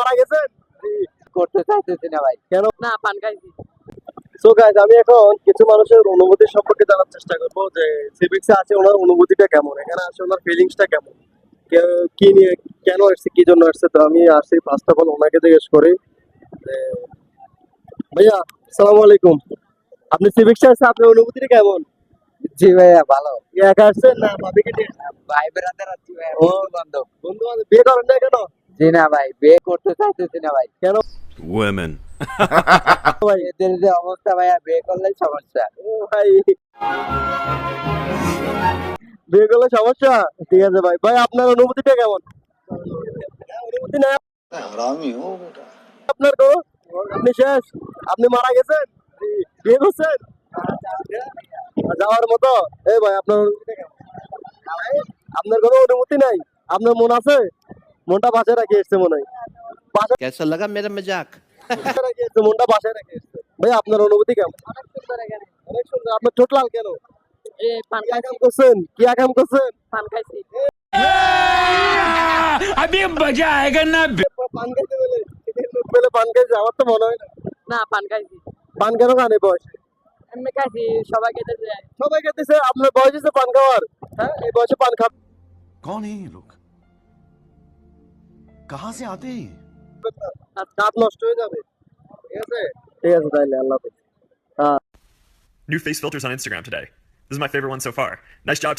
মারা গেছেন? করতে চাইতেছি না ভাই। কেন? না, পান খাইছি। সো গাইস, আমি এখন কিছু মানুষের অনুভূতি সম্পর্কে জানার চেষ্টা করব যে সিভিক্সে আছে ওনার অনুভূতিটা কেমন, এখানে আছে ওনার ফিলিংসটা কেমন, কি নিয়ে, কেন আসছে, কি জন্য আসছে। তো আমি আসছি ফার্স্ট অফ অল ওনাকে জিজ্ঞেস করি যে ভাইয়া আসসালামু আলাইকুম, আপনি সিভিক্সে আসছে, আপনার অনুভূতিটা কেমন? জি ভাইয়া, ভালো। একা আসছেন না ভাবিকে নিয়ে? ভাই বেড়াতে যাচ্ছি ভাইয়া, ও। বন্ধু বান্ধব। বন্ধু বান্ধব বিয়ে করেন না কেন? জি না ভাই, বিয়ে করতে চাইতেছি না ভাই। কেন Women. ভাই? এদের যে অবস্থা ভাইয়া, বিয়ে করলেই সমস্যা। ও ভাই, বিয়ে করলে সমস্যা? ঠিক আছে ভাই। ভাই আপনার অনুভূতিটা কেমন? অনুভূতি না আপনার কোনো? আপনি শেষ? আপনি মারা গেছেন? বিয়ে করছেন? যাওয়ার মতো? এই ভাই আপনার অনুভূতিটা কেমন? আপনার কোনো অনুভূতি নাই? আপনার মন আছে? মনটা বাসায় রেখে এসছে মনে হয়। বাসায় कैसा लगा मेरा मजाक? রেখে এসছে, মনটা বাসায় রেখে এসছে। ভাই আপনার অনুভূতি কেমন? অনেক সুন্দর এখানে। অনেক সুন্দর। আপনার ঠোঁট লাল কেন? পান কি আকাম করছেন? কি আকাম করছেন? পান খাইছি। अभी मजा आएगा ना পান খাইতে বলে লোক পেলে পান খাইছে? আমার তো মনে হয় না। না, পান খাইছি। পান কেন খান এই বয়সে? এমনি খাইছি, সবাই খেতে যায়। সবাই খেতেছে, আপনার বয়স হচ্ছে পান খাওয়ার? হ্যাঁ, এই বয়সে পান খাবেন कौन है ये लोग? कहाँ से आते हैं ये? না? দাঁত নষ্ট হয়ে যাবে। ঠিক আছে, ঠিক আছে তাইলে আল্লাহ হাফেজ। New face filters on Instagram today. This is my favorite one so far. Nice job, team.